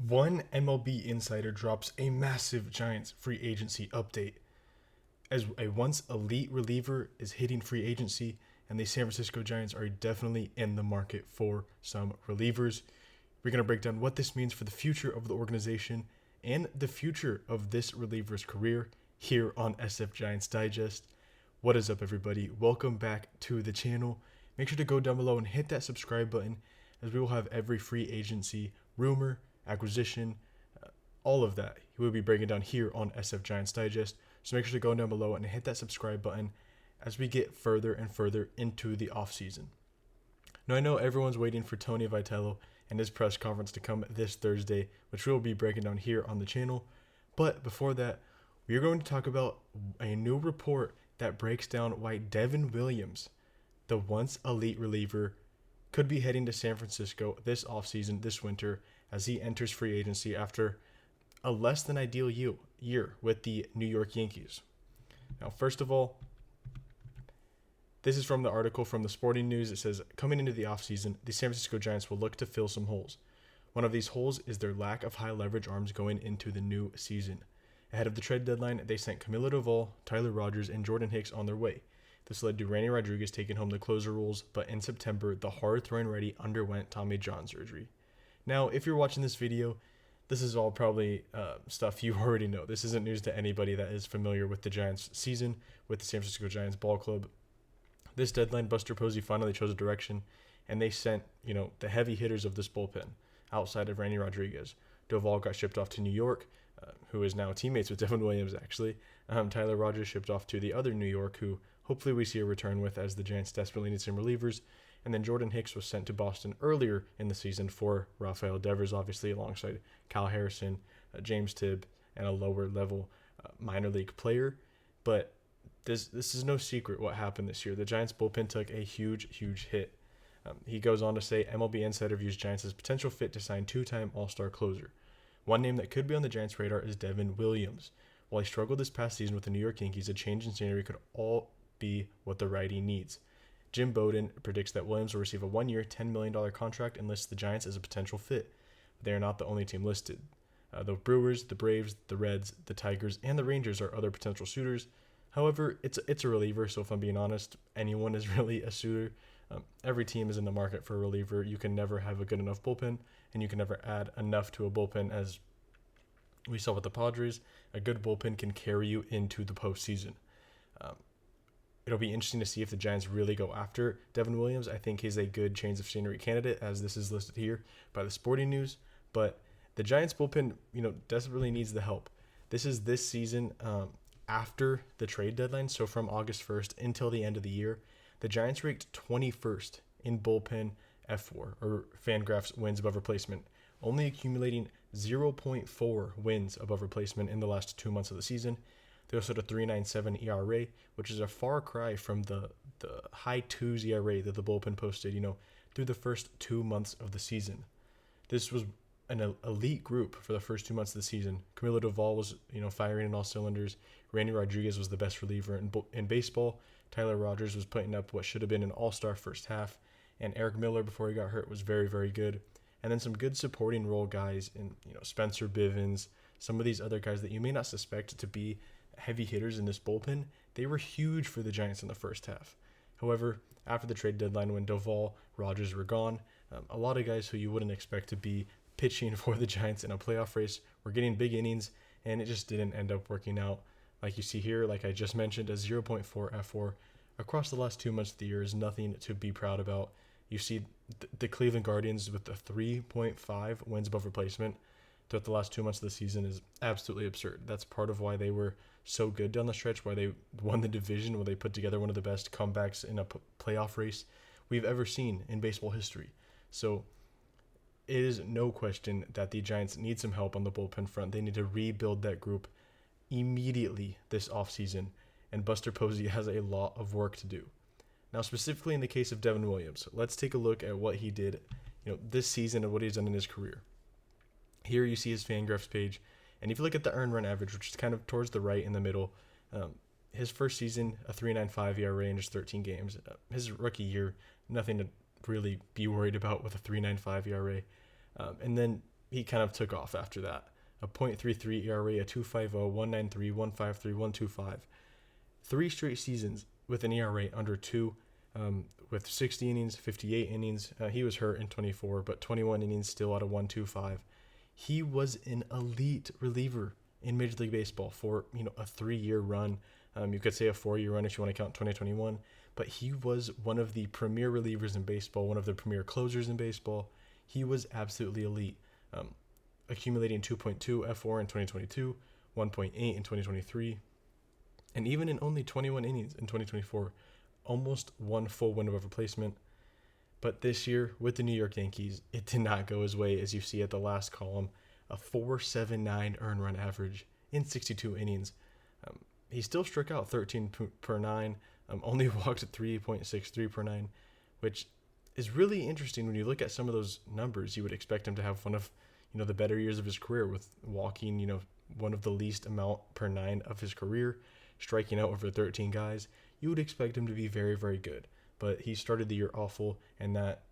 One MLB insider drops a massive Giants free agency update. As a once elite reliever is hitting free agency, and the San Francisco Giants are definitely in the market for some relievers. We're going to break down what this means for the future of the organization and the future of this reliever's career here on SF Giants Digest. What is up, everybody? Welcome back to the channel. Make sure to go down below and hit that subscribe button, as we will have every free agency rumor, acquisition, all of that we will be breaking down here on SF Giants Digest. So make sure to go down below and hit that subscribe button as we get further and further into the offseason. Now, I know everyone's waiting for Tony Vitello and his press conference to come this Thursday, which we'll be breaking down here on the channel. But before that, we are going to talk about a new report that breaks down why Devin Williams, the once elite reliever, could be heading to San Francisco this offseason, this winter, as he enters free agency after a less than ideal year with the New York Yankees. Now, first of all, this is from the article from the Sporting News. It says, coming into the offseason, the San Francisco Giants will look to fill some holes. One of these holes is their lack of high leverage arms going into the new season. Ahead of the trade deadline, they sent Camilo Doval, Tyler Rogers, and Jordan Hicks on their way. This led to Randy Rodriguez taking home the closer roles, but in September, the hard-throwing righty underwent Tommy John surgery. Now, if you're watching this video, this is all probably stuff you already know. This isn't news to anybody that is familiar with the Giants season, with the San Francisco Giants ball club. This deadline, Buster Posey finally chose a direction, and they sent, the heavy hitters of this bullpen outside of Randy Rodriguez. Doval got shipped off to New York, who is now teammates with Devin Williams, actually. Tyler Rogers shipped off to the other New York, who hopefully we see a return with, as the Giants desperately need some relievers. And then Jordan Hicks was sent to Boston earlier in the season for Rafael Devers, obviously, alongside Kyle Harrison, James Tibb, and a lower level minor league player. But this is no secret what happened this year. The Giants bullpen took a huge hit. He goes on to say, MLB Insider views Giants as potential fit to sign two-time All-Star closer. One name that could be on the Giants' radar is Devin Williams. While he struggled this past season with the New York Yankees, a change in scenery could all be what the righty needs. Jim Bowden predicts that Williams will receive a one-year, $10 million contract and lists the Giants as a potential fit. But they are not the only team listed. The Brewers, the Braves, the Reds, the Tigers, and the Rangers are other potential suitors. However, it's a reliever, so if I'm being honest, anyone is really a suitor. Every team is in the market for a reliever. You can never have a good enough bullpen, and you can never add enough to a bullpen. As we saw with the Padres, a good bullpen can carry you into the postseason. It'll be interesting to see if the Giants really go after Devin Williams. I think he's a good change of scenery candidate, as this is listed here by the Sporting News. But the Giants bullpen, desperately needs the help. This is this season after the trade deadline, so from August 1st until the end of the year, the Giants ranked 21st in bullpen F4, or Fangraphs wins above replacement, only accumulating 0.4 wins above replacement in the last 2 months of the season. They also had a 3.97 ERA, which is a far cry from the high twos ERA that the bullpen posted, through the first 2 months of the season. This was an elite group for the first 2 months of the season. Camilo Doval was, firing in all cylinders. Randy Rodriguez was the best reliever in baseball. Tyler Rogers was putting up what should have been an all-star first half. And Eric Miller, before he got hurt, was very, very good. And then some good supporting role guys in, Spencer Bivens, some of these other guys that you may not suspect to be heavy hitters in this bullpen. They were huge for the Giants in the first half. However, after the trade deadline, when Doval, Rogers were gone, a lot of guys who you wouldn't expect to be pitching for the Giants in a playoff race were getting big innings, and it just didn't end up working out. Like you see here, like I just mentioned, a 0.4 F4 across the last 2 months of the year is nothing to be proud about. You see the Cleveland Guardians with a 3.5 wins above replacement throughout the last 2 months of the season is absolutely absurd. That's part of why they were so good down the stretch, why they won the division, where they put together one of the best comebacks in a playoff race we've ever seen in baseball history. So it is no question that the Giants need some help on the bullpen front. They need to rebuild that group immediately this offseason, and Buster Posey has a lot of work to do. Now, specifically in the case of Devin Williams, let's take a look at what he did, this season and what he's done in his career. Here you see his Fangraphs page, and if you look at the earned run average, which is kind of towards the right in the middle, his first season, a 3.95 ERA in just 13 games. His rookie year, nothing to really be worried about with a 3.95 ERA. And then he kind of took off after that. A .33 ERA, a 2.50, 1.93, 1.53, 1.25. 3 straight seasons with an ERA under 2, with 60 innings, 58 innings. He was hurt in 24, but 21 innings still out of 1.25. He was an elite reliever in Major League Baseball for a 3-year run. You could say a 4-year run if you want to count 2021. But he was one of the premier relievers in baseball, one of the premier closers in baseball. He was absolutely elite, accumulating 2.2 F4 in 2022, 1.8 in 2023, and even in only 21 innings in 2024, almost one full window of replacement. But this year, with the New York Yankees, it did not go his way, as you see at the last column, a 4.79 earned run average in 62 innings. He still struck out 13 per 9, only walked at 3.63 per 9, which is really interesting when you look at some of those numbers. You would expect him to have one of the better years of his career, with walking one of the least amount per 9 of his career, striking out over 13 guys. You would expect him to be very, very good. But he started the year awful, and that,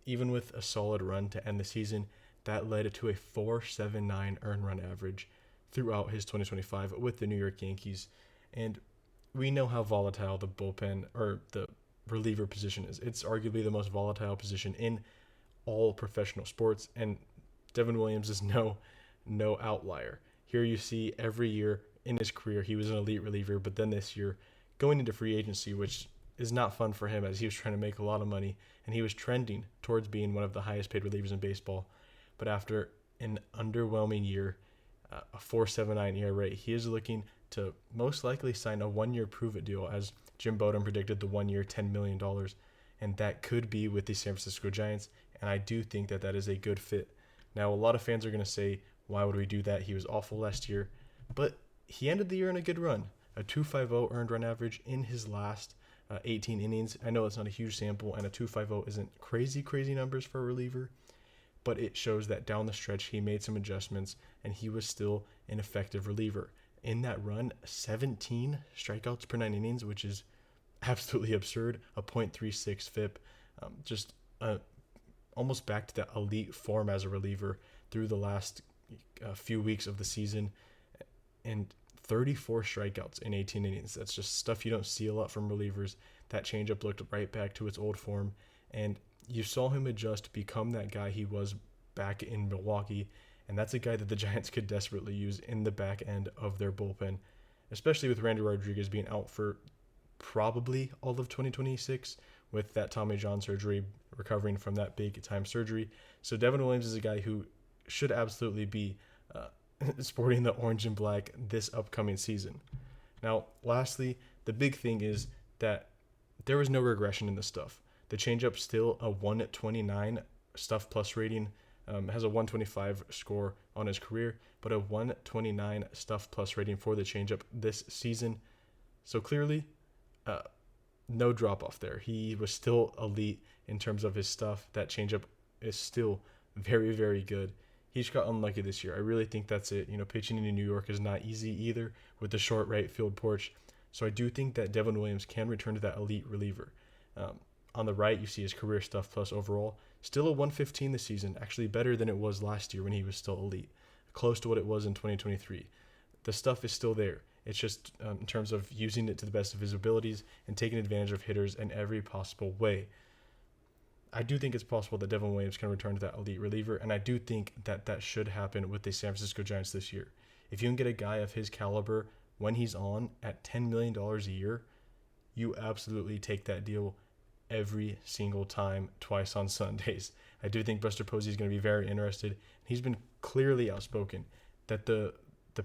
even with a solid run to end the season, that led to a 4.79 earned run average throughout his 2025 with the New York Yankees. And we know how volatile the bullpen or the reliever position is. It's arguably the most volatile position in all professional sports, and Devin Williams is no outlier. Here you see every year in his career he was an elite reliever, but then this year going into free agency, which is not fun for him as he was trying to make a lot of money, and he was trending towards being one of the highest paid relievers in baseball. But after an underwhelming year, a 4.79 ERA, he is looking to most likely sign a 1-year prove-it deal, as Jim Bowden predicted, the 1-year $10 million, and that could be with the San Francisco Giants, and I do think that is a good fit. Now, a lot of fans are going to say, why would we do that? He was awful last year, but he ended the year in a good run, a 2.50 earned run average in his last 18 innings. I know it's not a huge sample, and a 2.50 isn't crazy numbers for a reliever, but it shows that down the stretch he made some adjustments, and he was still an effective reliever. In that run, 17 strikeouts per 9 innings, which is absolutely absurd, a .36 FIP, just almost back to that elite form as a reliever through the last few weeks of the season, and 34 strikeouts in 18 innings. That's just stuff you don't see a lot from relievers. That changeup looked right back to its old form, and you saw him adjust, become that guy he was back in Milwaukee, and that's a guy that the Giants could desperately use in the back end of their bullpen, especially with Randy Rodriguez being out for probably all of 2026 with that Tommy John surgery, recovering from that big-time surgery. So Devin Williams is a guy who should absolutely be sporting the orange and black this upcoming season. Now, lastly, the big thing is that there was no regression in the stuff. The changeup still a 129 stuff plus rating, has a 125 score on his career, but a 129 stuff plus rating for the changeup this season. So clearly, no drop off there. He was still elite in terms of his stuff. That changeup is still very, very good. He just got unlucky this year. I really think that's it. Pitching in New York is not easy either with the short right field porch. So I do think that Devin Williams can return to that elite reliever. On the right, you see his career stuff plus overall. Still a 115 this season, actually better than it was last year when he was still elite. Close to what it was in 2023. The stuff is still there. It's just in terms of using it to the best of his abilities and taking advantage of hitters in every possible way. I do think it's possible that Devin Williams can return to that elite reliever, and I do think that should happen with the San Francisco Giants this year. If you can get a guy of his caliber when he's on at $10 million a year, you absolutely take that deal every single time, twice on Sundays. I do think Buster Posey is going to be very interested. He's been clearly outspoken that the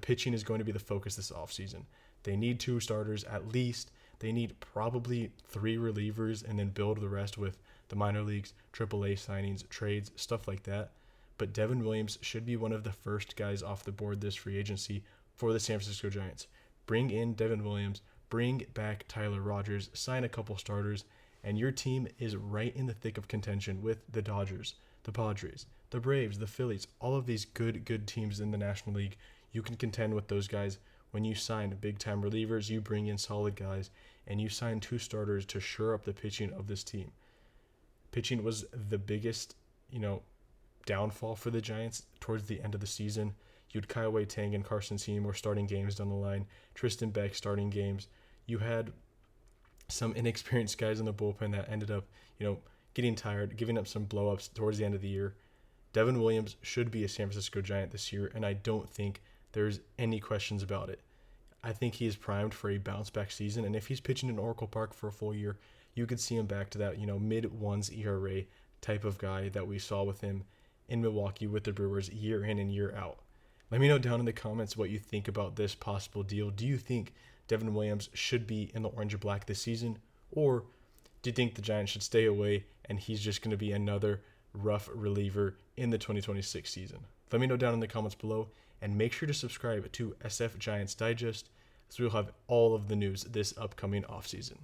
pitching is going to be the focus this offseason. They need 2 starters at least. They need probably 3 relievers and then build the rest with the minor leagues, AAA signings, trades, stuff like that. But Devin Williams should be one of the first guys off the board this free agency for the San Francisco Giants. Bring in Devin Williams, bring back Tyler Rogers, sign a couple starters, and your team is right in the thick of contention with the Dodgers, the Padres, the Braves, the Phillies, all of these good teams in the National League. You can contend with those guys when you sign big-time relievers, you bring in solid guys, and you sign 2 starters to shore up the pitching of this team. Pitching was the biggest, downfall for the Giants towards the end of the season. You had Kaiway Tang and Carson Seymour starting games down the line, Tristan Beck starting games. You had some inexperienced guys in the bullpen that ended up, getting tired, giving up some blow-ups towards the end of the year. Devin Williams should be a San Francisco Giant this year, and I don't think there's any questions about it. I think he is primed for a bounce-back season, and if he's pitching in Oracle Park for a full year, you could see him back to that, mid-ones ERA type of guy that we saw with him in Milwaukee with the Brewers year in and year out. Let me know down in the comments what you think about this possible deal. Do you think Devin Williams should be in the orange and black this season, or do you think the Giants should stay away and he's just going to be another rough reliever in the 2026 season? Let me know down in the comments below, and make sure to subscribe to SF Giants Digest, so we'll have all of the news this upcoming offseason.